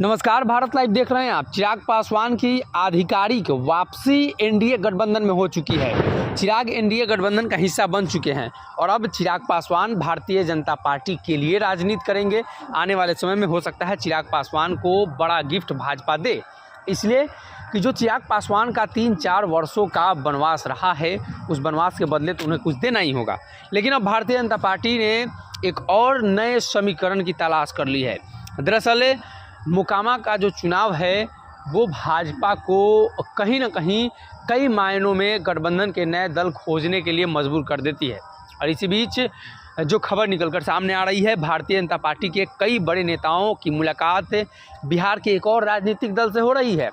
नमस्कार, भारत लाइव देख रहे हैं आप। चिराग पासवान की आधिकारिक वापसी एनडीए गठबंधन में हो चुकी है। चिराग एनडीए गठबंधन का हिस्सा बन चुके हैं और अब चिराग पासवान भारतीय जनता पार्टी के लिए राजनीति करेंगे। आने वाले समय में हो सकता है चिराग पासवान को बड़ा गिफ्ट भाजपा दे, इसलिए कि जो चिराग पासवान का 3-4 वर्षों का वनवास रहा है, उस वनवास के बदले तो उन्हें कुछ देना ही होगा। लेकिन अब भारतीय जनता पार्टी ने एक और नए समीकरण की तलाश कर ली है। दरअसल मोकामा का जो चुनाव है वो भाजपा को कहीं ना कहीं कई मायनों में गठबंधन के नए दल खोजने के लिए मजबूर कर देती है। और इसी बीच जो खबर निकलकर सामने आ रही है, भारतीय जनता पार्टी के कई बड़े नेताओं की मुलाकात बिहार के एक और राजनीतिक दल से हो रही है।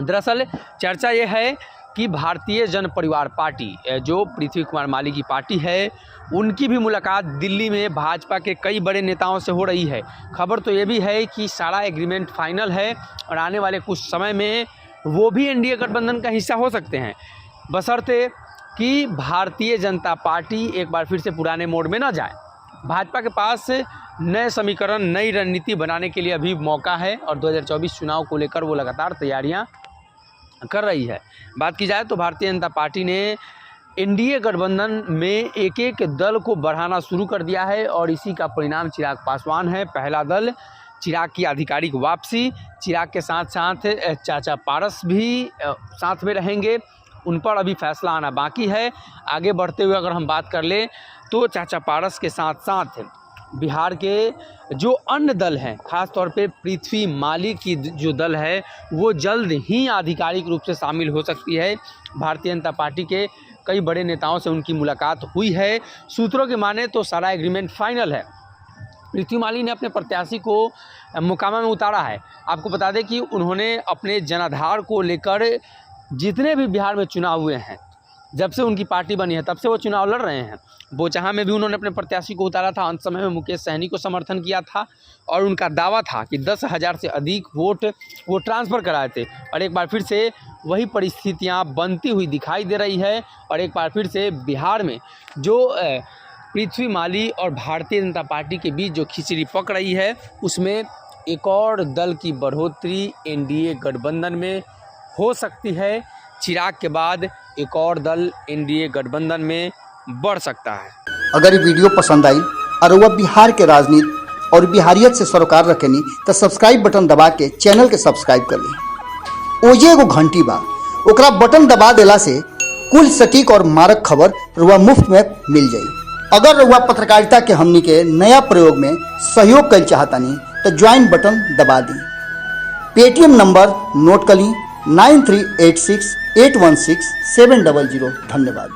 दरअसल चर्चा ये है कि भारतीय जन परिवार पार्टी, जो पृथ्वी कुमार माली की पार्टी है, उनकी भी मुलाकात दिल्ली में भाजपा के कई बड़े नेताओं से हो रही है। खबर तो ये भी है कि सारा एग्रीमेंट फाइनल है और आने वाले कुछ समय में वो भी एनडीए गठबंधन का हिस्सा हो सकते हैं, बशर्ते कि भारतीय जनता पार्टी एक बार फिर से पुराने मोड में न जाए। भाजपा के पास नए समीकरण, नई रणनीति बनाने के लिए अभी मौका है और 2024 चुनाव को लेकर वो लगातार तैयारियां कर रही है। बात की जाए तो भारतीय जनता पार्टी ने एनडीए गठबंधन में एक एक दल को बढ़ाना शुरू कर दिया है और इसी का परिणाम चिराग पासवान है। पहला दल चिराग की आधिकारिक वापसी, चिराग के साथ साथ चाचा पारस भी साथ में रहेंगे, उन पर अभी फैसला आना बाकी है। आगे बढ़ते हुए अगर हम बात कर लें तो चाचा पारस के साथ साथ बिहार के जो अन्य दल हैं, खास तौर पे पृथ्वी माली की जो दल है, वो जल्द ही आधिकारिक रूप से शामिल हो सकती है। भारतीय जनता पार्टी के कई बड़े नेताओं से उनकी मुलाकात हुई है। सूत्रों के माने तो सारा एग्रीमेंट फाइनल है। पृथ्वी माली ने अपने प्रत्याशी को मोकामा में उतारा है। आपको बता दें कि उन्होंने अपने जनाधार को लेकर जितने भी बिहार में चुनाव हुए हैं, जब से उनकी पार्टी बनी है तब से वो चुनाव लड़ रहे हैं। बोचहा में भी उन्होंने अपने प्रत्याशी को उतारा था, अंत समय में मुकेश सहनी को समर्थन किया था और उनका दावा था कि 10,000 से अधिक वोट वो ट्रांसफ़र कराए थे। और एक बार फिर से वही परिस्थितियां बनती हुई दिखाई दे रही है और एक बार फिर से बिहार में जो पृथ्वी माली और भारतीय जनता पार्टी के बीच जो खिचड़ी पक रही है, उसमें एक और दल की बढ़ोतरी एनडीए गठबंधन में हो सकती है। चिराग के बाद एक और दल एनडीए गठबंधन में बढ़ सकता है। अगर ये वीडियो पसंद आई और वह बिहार के राजनीति और बिहारियत से सरोकार रखेनी तो सब्सक्राइब बटन दबा के चैनल के सब्सक्राइब कर ली। ओजे एगो घंटी बा, ओकरा बटन दबा देला से कुल सटीक और मारक खबर रुआ मुफ्त में मिल जाई। अगर रुआ पत्रकारिता के हमनी के नया प्रयोग में सहयोग कर चाहतानी तो ज्वाइन बटन दबा दी। पेटीएम नंबर नोट कर ली 9386816700। धन्यवाद।